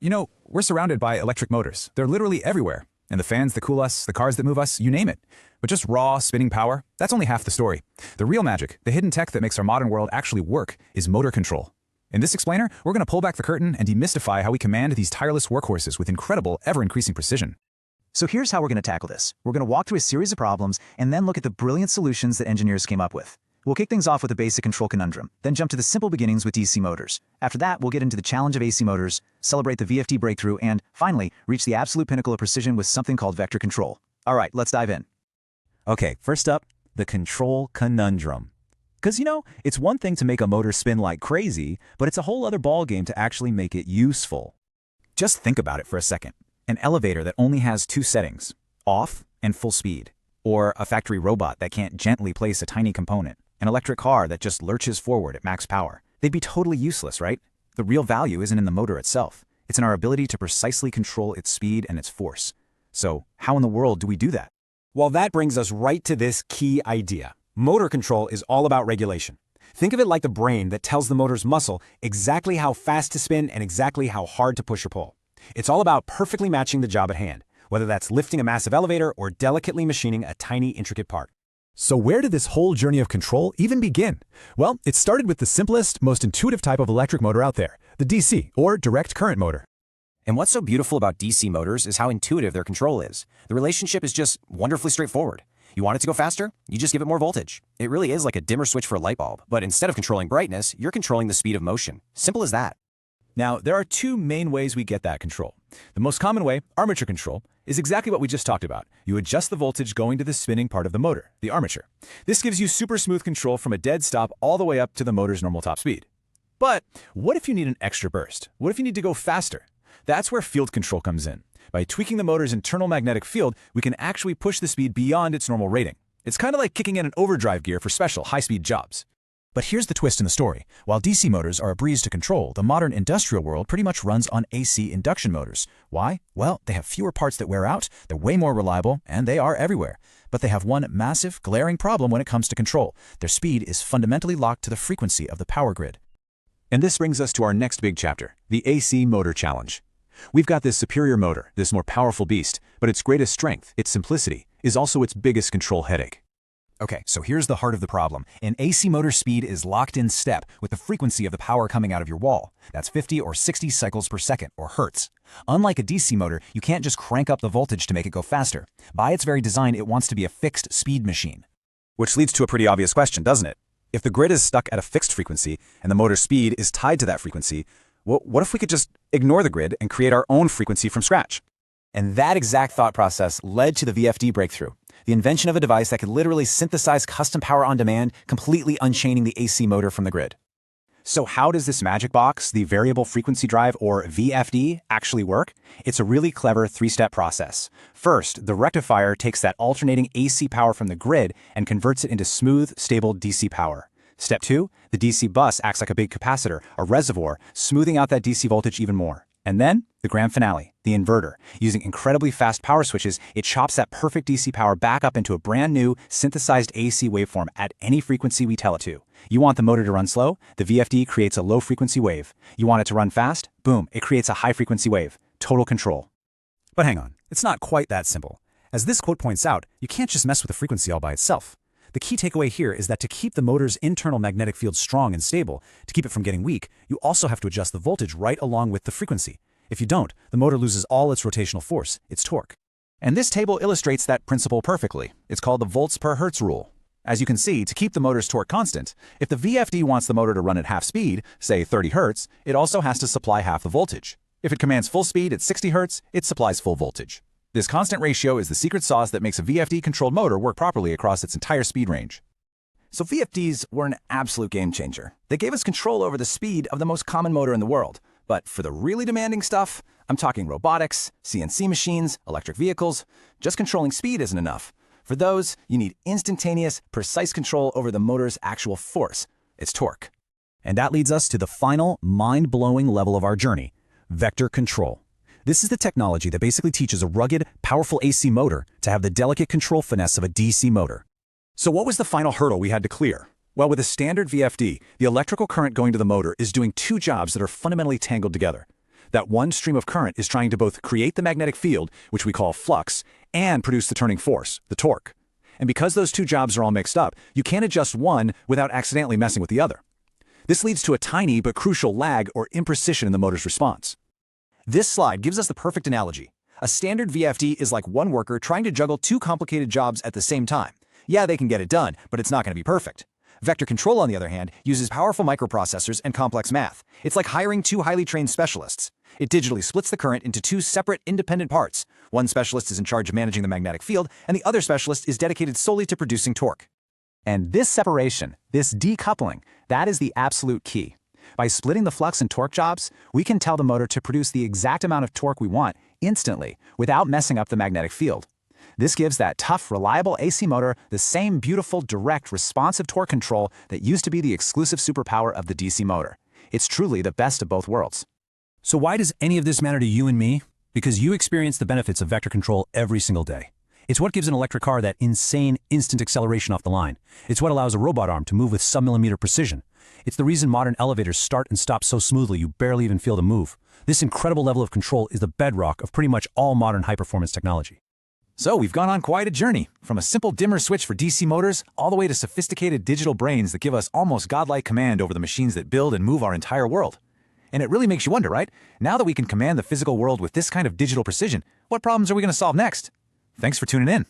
You know, we're surrounded by electric motors. They're literally everywhere. And the fans that cool us, the cars that move us, you name it. But just raw, spinning power, that's only half the story. The real magic, the hidden tech that makes our modern world actually work, is motor control. In this explainer, we're going to pull back the curtain and demystify how we command these tireless workhorses with incredible, ever-increasing precision. So here's how we're going to tackle this. We're going to walk through a series of problems and then look at the brilliant solutions that engineers came up with. We'll kick things off with a basic control conundrum, then jump to the simple beginnings with DC motors. After that, we'll get into the challenge of AC motors, celebrate the VFD breakthrough, and, finally, reach the absolute pinnacle of precision with something called vector control. All right, let's dive in. Okay, first up, the control conundrum. Because, it's one thing to make a motor spin like crazy, but it's a whole other ballgame to actually make it useful. Just think about it for a second. An elevator that only has two settings, off and full speed. Or a factory robot that can't gently place a tiny component. An electric car that just lurches forward at max power. They'd be totally useless, right? The real value isn't in the motor itself. It's in our ability to precisely control its speed and its force. So, how in the world do we do that? Well, that brings us right to this key idea. Motor control is all about regulation. Think of it like the brain that tells the motor's muscle exactly how fast to spin and exactly how hard to push or pull. It's all about perfectly matching the job at hand, whether that's lifting a massive elevator or delicately machining a tiny, intricate part. So where did this whole journey of control even begin? Well, it started with the simplest, most intuitive type of electric motor out there, the DC, or direct current motor. And what's so beautiful about DC motors is how intuitive their control is. The relationship is just wonderfully straightforward. You want it to go faster? You just give it more voltage. It really is like a dimmer switch for a light bulb, but instead of controlling brightness, you're controlling the speed of motion. Simple as that. Now, there are two main ways we get that control. The most common way, armature control, is exactly what we just talked about. You adjust the voltage going to the spinning part of the motor, the armature. This gives you super smooth control from a dead stop all the way up to the motor's normal top speed. But what if you need an extra burst? What if you need to go faster? That's where field control comes in. By tweaking the motor's internal magnetic field, we can actually push the speed beyond its normal rating. It's kind of like kicking in an overdrive gear for special high-speed jobs. But here's the twist in the story. While DC motors are a breeze to control, the modern industrial world pretty much runs on AC induction motors. Why? Well, they have fewer parts that wear out, they're way more reliable, and they are everywhere. But they have one massive, glaring problem when it comes to control. Their speed is fundamentally locked to the frequency of the power grid. And this brings us to our next big chapter, the AC motor challenge. We've got this superior motor, this more powerful beast, but its greatest strength, its simplicity, is also its biggest control headache. Okay, so here's the heart of the problem. An AC motor speed is locked in step with the frequency of the power coming out of your wall. That's 50 or 60 cycles per second, or hertz. Unlike a DC motor, you can't just crank up the voltage to make it go faster. By its very design, it wants to be a fixed speed machine. Which leads to a pretty obvious question, doesn't it? If the grid is stuck at a fixed frequency and the motor's speed is tied to that frequency, what if we could just ignore the grid and create our own frequency from scratch? And that exact thought process led to the VFD breakthrough, the invention of a device that could literally synthesize custom power on demand, completely unchaining the AC motor from the grid. So how does this magic box, the variable frequency drive, or VFD, actually work? It's a really clever three-step process. First, the rectifier takes that alternating AC power from the grid and converts it into smooth, stable DC power. Step 2, the DC bus acts like a big capacitor, a reservoir, smoothing out that DC voltage even more. And then, the grand finale, the inverter. Using incredibly fast power switches, it chops that perfect DC power back up into a brand new, synthesized AC waveform at any frequency we tell it to. You want the motor to run slow? The VFD creates a low-frequency wave. You want it to run fast? Boom, it creates a high-frequency wave. Total control. But hang on, it's not quite that simple. As this quote points out, you can't just mess with the frequency all by itself. The key takeaway here is that to keep the motor's internal magnetic field strong and stable, to keep it from getting weak, you also have to adjust the voltage right along with the frequency. If you don't, the motor loses all its rotational force, its torque. And this table illustrates that principle perfectly. It's called the volts per hertz rule. As you can see, to keep the motor's torque constant, if the VFD wants the motor to run at half speed, say 30 hertz, it also has to supply half the voltage. If it commands full speed at 60 hertz, it supplies full voltage. This constant ratio is the secret sauce that makes a VFD-controlled motor work properly across its entire speed range. So VFDs were an absolute game changer. They gave us control over the speed of the most common motor in the world. But for the really demanding stuff, I'm talking robotics, CNC machines, electric vehicles, just controlling speed isn't enough. For those, you need instantaneous, precise control over the motor's actual force, its torque. And that leads us to the final, mind-blowing level of our journey, vector control. This is the technology that basically teaches a rugged, powerful AC motor to have the delicate control finesse of a DC motor. So what was the final hurdle we had to clear? Well, with a standard VFD, the electrical current going to the motor is doing two jobs that are fundamentally tangled together. That one stream of current is trying to both create the magnetic field, which we call flux, and produce the turning force, the torque. And because those two jobs are all mixed up, you can't adjust one without accidentally messing with the other. This leads to a tiny but crucial lag or imprecision in the motor's response. This slide gives us the perfect analogy. A standard VFD is like one worker trying to juggle two complicated jobs at the same time. Yeah, they can get it done, but it's not going to be perfect. Vector control, on the other hand, uses powerful microprocessors and complex math. It's like hiring two highly trained specialists. It digitally splits the current into two separate, independent parts. One specialist is in charge of managing the magnetic field, and the other specialist is dedicated solely to producing torque. And this separation, this decoupling, that is the absolute key. By splitting the flux and torque jobs, we can tell the motor to produce the exact amount of torque we want instantly without messing up the magnetic field. This gives that tough, reliable AC motor the same beautiful, direct, responsive torque control that used to be the exclusive superpower of the DC motor. It's truly the best of both worlds. So why does any of this matter to you and me? Because you experience the benefits of vector control every single day. It's what gives an electric car that insane instant acceleration off the line. It's what allows a robot arm to move with sub-millimeter precision. It's the reason modern elevators start and stop so smoothly you barely even feel them move. This incredible level of control is the bedrock of pretty much all modern high-performance technology. So we've gone on quite a journey, from a simple dimmer switch for DC motors all the way to sophisticated digital brains that give us almost godlike command over the machines that build and move our entire world. And it really makes you wonder, right? Now that we can command the physical world with this kind of digital precision, what problems are we going to solve next? Thanks for tuning in.